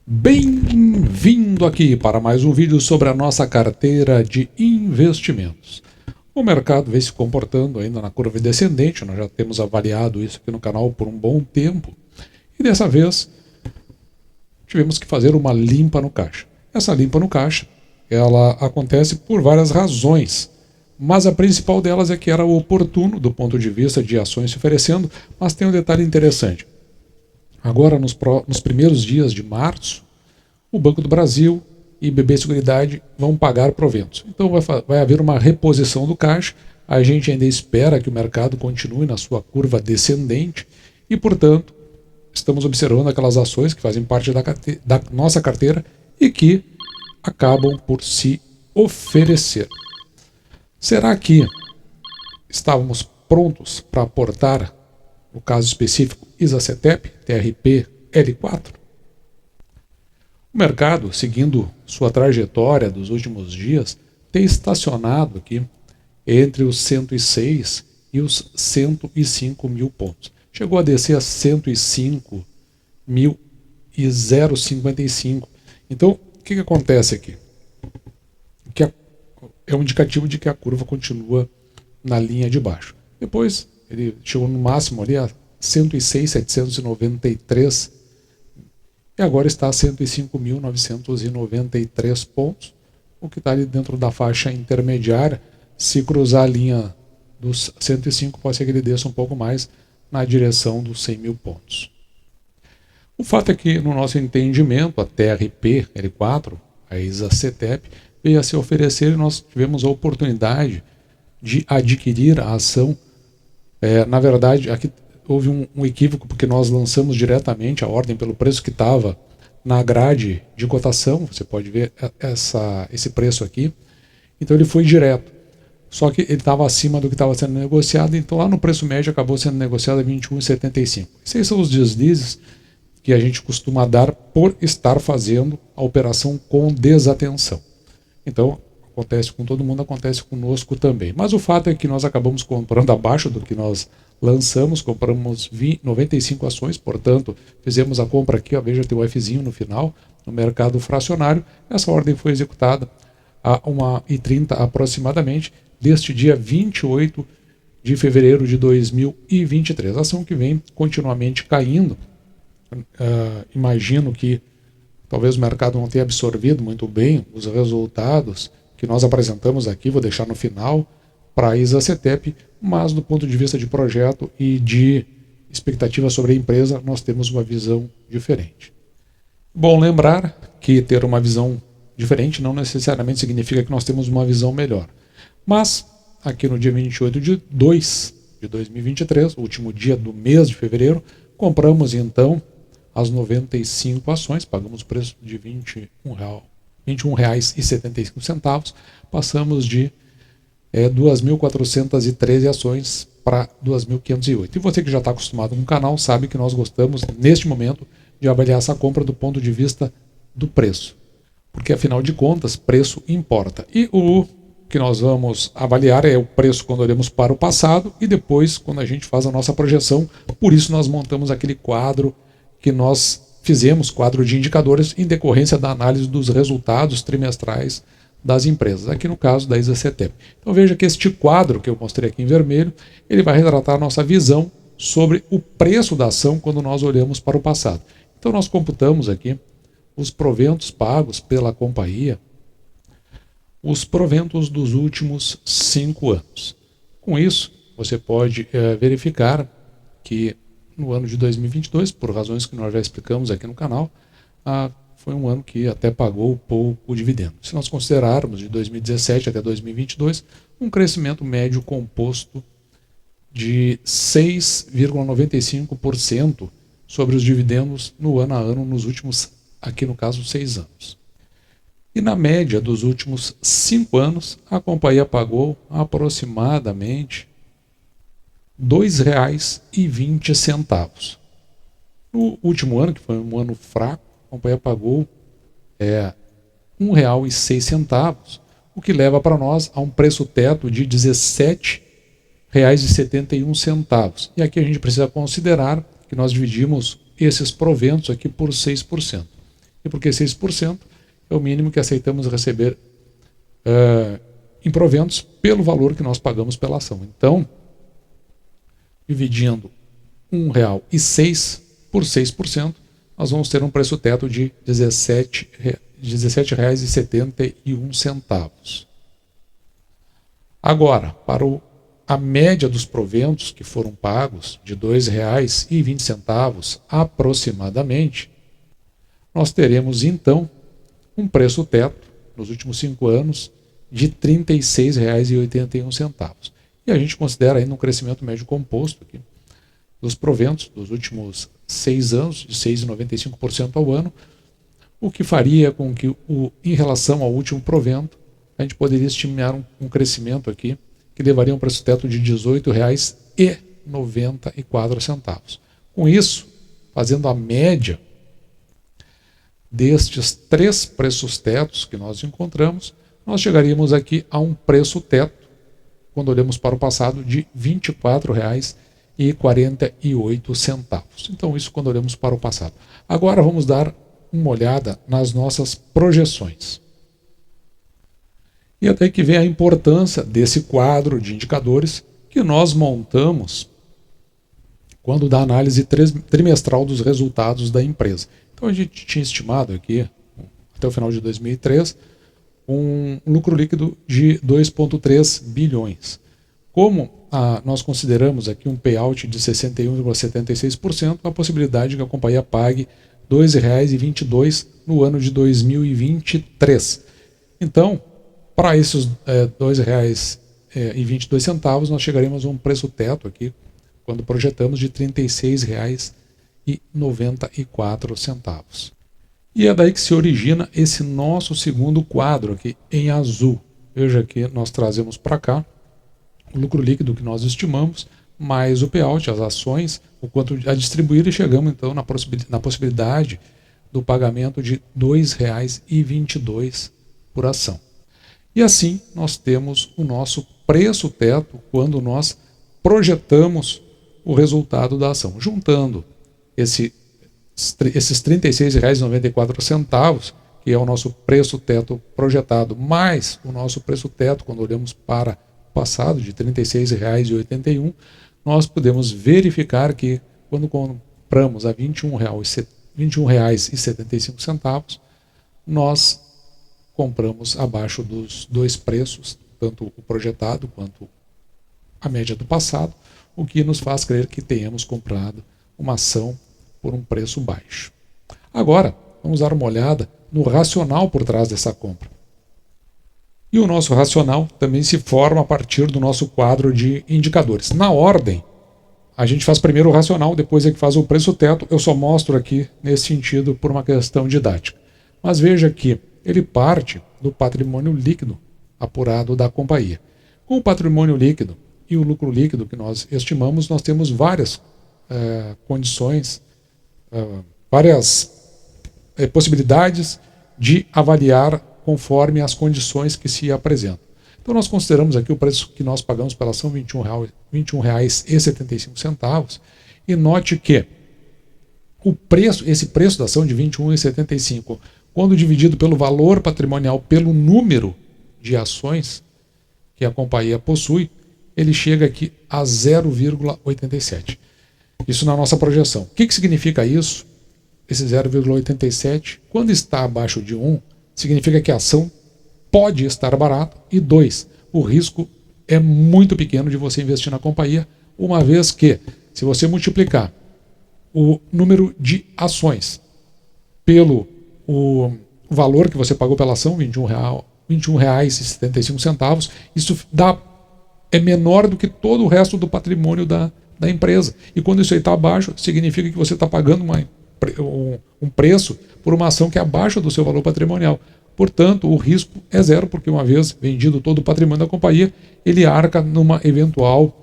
Bem-vindo aqui para mais um vídeo sobre a nossa carteira de investimentos. O mercado vem se comportando ainda na curva descendente, nós já temos avaliado isso aqui no canal por um bom tempo. E dessa vez, tivemos que fazer uma limpa no caixa. Essa limpa no caixa, ela acontece por várias razões, mas a principal delas é que era oportuno do ponto de vista de ações se oferecendo, mas tem um detalhe interessante. Agora, nos primeiros dias de março, o Banco do Brasil e BB Seguridade vão pagar proventos. Então vai haver uma reposição do caixa. A gente ainda espera que o mercado continue na sua curva descendente e, portanto, estamos observando aquelas ações que fazem parte da nossa carteira e que acabam por se oferecer. Será que estávamos prontos para aportar, no caso específico, ISA-CETEP, TRP, L4? O mercado, seguindo sua trajetória dos últimos dias, tem estacionado aqui entre os 106 e os 105 mil pontos. Chegou a descer a 105.055. Então, o que acontece aqui? É um indicativo de que a curva continua na linha de baixo. Depois, ele chegou no máximo ali a 106.793 e agora está a 105.993 pontos, o que está ali dentro da faixa intermediária. Se cruzar a linha dos 105, pode ser que ele desça um pouco mais na direção dos 100 mil pontos. O fato é que, no nosso entendimento, a TRP L4, a ISA-CETEP, veio a se oferecer e nós tivemos a oportunidade de adquirir a ação. Na verdade, aqui houve um equívoco, porque nós lançamos diretamente a ordem pelo preço que estava na grade de cotação. Você pode ver esse preço aqui. Então ele foi direto. Só que ele estava acima do que estava sendo negociado, então lá no preço médio acabou sendo negociado a 21,75. Esses são os deslizes que a gente costuma dar por estar fazendo a operação com desatenção. Então, acontece com todo mundo, acontece conosco também. Mas o fato é que nós acabamos comprando abaixo do que nós lançamos, compramos 95 ações, portanto, fizemos a compra aqui, ó, veja, tem o Fzinho no final, no mercado fracionário. Essa ordem foi executada a 1h30 aproximadamente, deste dia 28 de fevereiro de 2023. A ação que vem continuamente caindo. Imagino que talvez o mercado não tenha absorvido muito bem os resultados que nós apresentamos aqui, vou deixar no final, para a ISA-CETEP, mas do ponto de vista de projeto e de expectativa sobre a empresa, nós temos uma visão diferente. Bom lembrar que ter uma visão diferente não necessariamente significa que nós temos uma visão melhor. Mas, aqui no dia 28 de 2 de 2023, o último dia do mês de fevereiro, compramos então as 95 ações, pagamos o preço de R$ 21,75, passamos de 2.413 ações para 2.508. E você que já está acostumado com o canal sabe que nós gostamos, neste momento, de avaliar essa compra do ponto de vista do preço. Porque, afinal de contas, preço importa. E o que nós vamos avaliar é o preço quando olhamos para o passado e depois quando a gente faz a nossa projeção. Por isso nós montamos aquele quadro que nós fizemos, quadro de indicadores, em decorrência da análise dos resultados trimestrais das empresas, aqui no caso da ISA-CETEP. Então veja que este quadro que eu mostrei aqui em vermelho, ele vai retratar a nossa visão sobre o preço da ação quando nós olhamos para o passado. Então nós computamos aqui os proventos pagos pela companhia, os proventos dos últimos 5 anos. Com isso, você pode verificar que no ano de 2022, por razões que nós já explicamos aqui no canal, foi um ano que até pagou pouco dividendo. Se nós considerarmos de 2017 até 2022, um crescimento médio composto de 6,95% sobre os dividendos no ano a ano nos últimos, aqui no caso, 6 anos. E na média dos últimos 5 anos, a companhia pagou aproximadamente R$ 2,20. No último ano, que foi um ano fraco, a companhia pagou R$ 1,06, o que leva para nós a um preço teto de R$ 17,71. E aqui a gente precisa considerar que nós dividimos esses proventos aqui por 6%. E por que 6%? É o mínimo que aceitamos receber em proventos pelo valor que nós pagamos pela ação. Então, dividindo R$1,06 por 6%, nós vamos ter um preço teto de R$ 17,71. Agora, para a média dos proventos que foram pagos, de R$ 2,20 aproximadamente, nós teremos então um preço teto, nos últimos 5 anos, de R$ 36,81. E a gente considera ainda um crescimento médio composto aqui dos proventos dos últimos 6 anos, de 6,95% ao ano, o que faria com que, em relação ao último provento, a gente poderia estimar um crescimento aqui que levaria um preço teto de R$ 18,94. Com isso, fazendo a média destes 3 preços tetos que nós encontramos, nós chegaríamos aqui a um preço teto, quando olhamos para o passado, de R$ 24,48. Então, isso quando olhamos para o passado. Agora vamos dar uma olhada nas nossas projeções. E até que vem a importância desse quadro de indicadores que nós montamos quando dá análise trimestral dos resultados da empresa. Então a gente tinha estimado aqui, até o final de 2003, um lucro líquido de 2,3 bilhões. Como nós consideramos aqui um payout de 61,76%, a possibilidade que a companhia pague R$ 2,22 no ano de 2023. Então, para esses R$ 2,22, nós chegaremos a um preço teto aqui, quando projetamos, de R$ 36,94. E é daí que se origina esse nosso segundo quadro aqui em azul. Veja que nós trazemos para cá o lucro líquido que nós estimamos, mais o payout, as ações, o quanto a distribuir, e chegamos então na possibilidade do pagamento de R$ 2,22 por ação. E assim nós temos o nosso preço teto quando nós projetamos o resultado da ação. Juntando esses R$ 36,94, que é o nosso preço teto projetado, mais o nosso preço teto, quando olhamos para o passado, de R$ 36,81, nós podemos verificar que, quando compramos a R$ 21,75, nós compramos abaixo dos 2 preços, tanto o projetado quanto a média do passado, o que nos faz crer que tenhamos comprado uma ação por um preço baixo. Agora, vamos dar uma olhada no racional por trás dessa compra. E o nosso racional também se forma a partir do nosso quadro de indicadores. Na ordem, a gente faz primeiro o racional, depois é que faz o preço teto. Eu só mostro aqui nesse sentido por uma questão didática. Mas veja que ele parte do patrimônio líquido apurado da companhia. Com o patrimônio líquido e o lucro líquido que nós estimamos, nós temos várias condições, várias possibilidades de avaliar conforme as condições que se apresentam. Então nós consideramos aqui o preço que nós pagamos pela ação, R$ 21,75, e note que esse preço da ação de R$ 21,75, quando dividido pelo valor patrimonial, pelo número de ações que a companhia possui, ele chega aqui a 0,87. Isso na nossa projeção. O que significa isso? Esse 0,87, quando está abaixo de 1, significa que a ação pode estar barata, e 2, o risco é muito pequeno de você investir na companhia, uma vez que, se você multiplicar o número de ações pelo o valor que você pagou pela ação, R$ 21,75, isso é menor do que todo o resto do patrimônio da empresa. E quando isso aí está abaixo, significa que você está pagando um preço por uma ação que é abaixo do seu valor patrimonial. Portanto, o risco é zero, porque uma vez vendido todo o patrimônio da companhia, ele arca numa eventual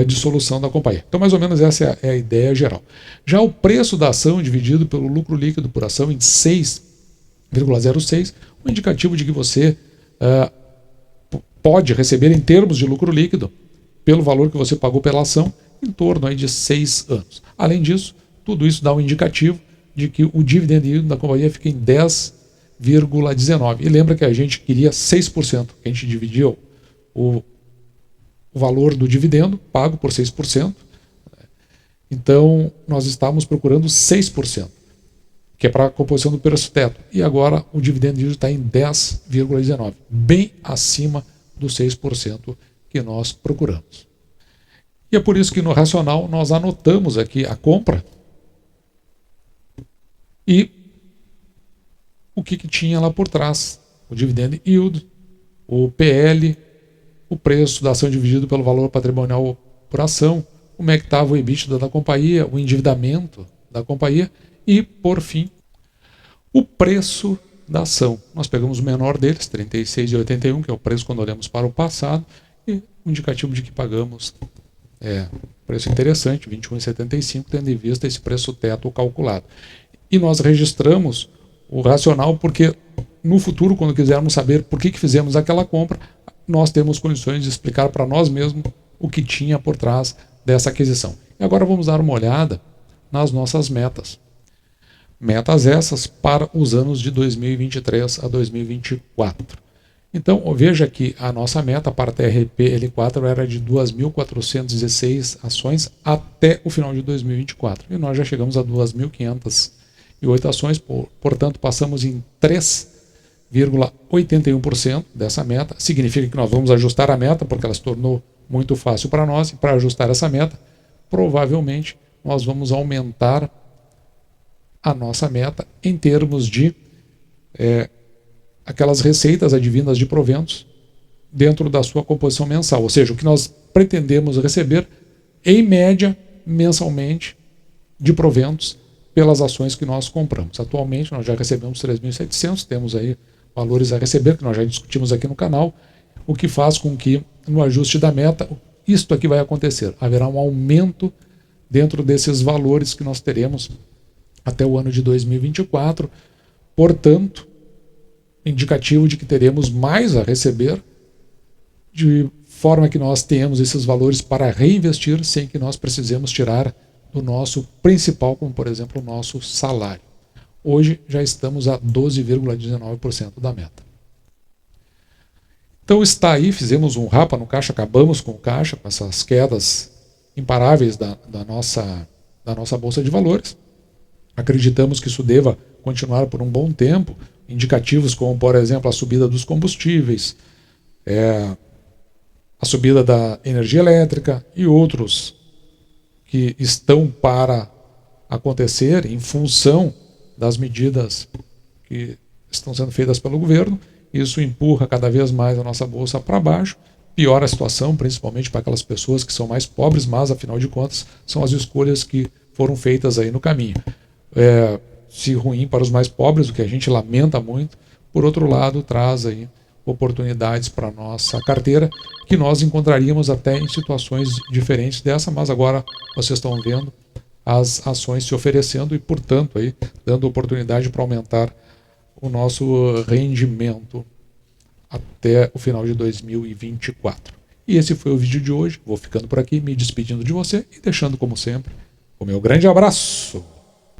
dissolução da companhia. Então, mais ou menos essa é a ideia geral. Já o preço da ação dividido pelo lucro líquido por ação em 6,06, um indicativo de que você pode receber em termos de lucro líquido, pelo valor que você pagou pela ação, em torno aí de 6 anos. Além disso, tudo isso dá um indicativo de que o dividend yield da companhia fica em 10,19%. E lembra que a gente queria 6%, que a gente dividia o valor do dividendo pago por 6%. Então, nós estávamos procurando 6%, que é para a composição do preço teto. E agora o dividend yield está em 10,19%, bem acima dos 6% que nós procuramos. E é por isso que no racional nós anotamos aqui a compra e o que tinha lá por trás. O dividend yield, o PL, o preço da ação dividido pelo valor patrimonial por ação, como é que estava o EBITDA da companhia, o endividamento da companhia e, por fim, o preço da ação. Nós pegamos o menor deles, R$ 36,81, que é o preço quando olhamos para o passado, e o indicativo de que pagamos preço interessante, R$ 21,75, tendo em vista esse preço teto calculado. E nós registramos o racional porque no futuro, quando quisermos saber por que fizemos aquela compra, nós temos condições de explicar para nós mesmos o que tinha por trás dessa aquisição. E agora vamos dar uma olhada nas nossas metas. Metas essas para os anos de 2023 a 2024. Então, veja que a nossa meta para a TRP-L4 era de 2.416 ações até o final de 2024. E nós já chegamos a 2.508 ações, portanto, passamos em 3,81% dessa meta. Significa que nós vamos ajustar a meta, porque ela se tornou muito fácil para nós. E para ajustar essa meta, provavelmente nós vamos aumentar a nossa meta em termos de aquelas receitas advindas de proventos dentro da sua composição mensal. Ou seja, o que nós pretendemos receber, em média, mensalmente, de proventos pelas ações que nós compramos. Atualmente nós já recebemos 3.700, temos aí valores a receber, que nós já discutimos aqui no canal, o que faz com que no ajuste da meta, isto aqui vai acontecer. Haverá um aumento dentro desses valores que nós teremos até o ano de 2024, portanto, indicativo de que teremos mais a receber, de forma que nós tenhamos esses valores para reinvestir sem que nós precisemos tirar do nosso principal, como por exemplo o nosso salário. Hoje já estamos a 12,19% da meta. Então está aí, fizemos um rapa no caixa, acabamos com o caixa, com essas quedas imparáveis da nossa Bolsa de Valores. Acreditamos que isso deva continuar por um bom tempo. Indicativos como, por exemplo, a subida dos combustíveis, a subida da energia elétrica e outros que estão para acontecer em função das medidas que estão sendo feitas pelo governo. Isso empurra cada vez mais a nossa bolsa para baixo, piora a situação, principalmente para aquelas pessoas que são mais pobres, mas, afinal de contas, são as escolhas que foram feitas aí no caminho. Se ruim para os mais pobres, o que a gente lamenta muito, por outro lado, traz aí oportunidades para a nossa carteira, que nós encontraríamos até em situações diferentes dessa, mas agora vocês estão vendo as ações se oferecendo e, portanto, aí, dando oportunidade para aumentar o nosso rendimento até o final de 2024. E esse foi o vídeo de hoje. Vou ficando por aqui, me despedindo de você e deixando, como sempre, o meu grande abraço.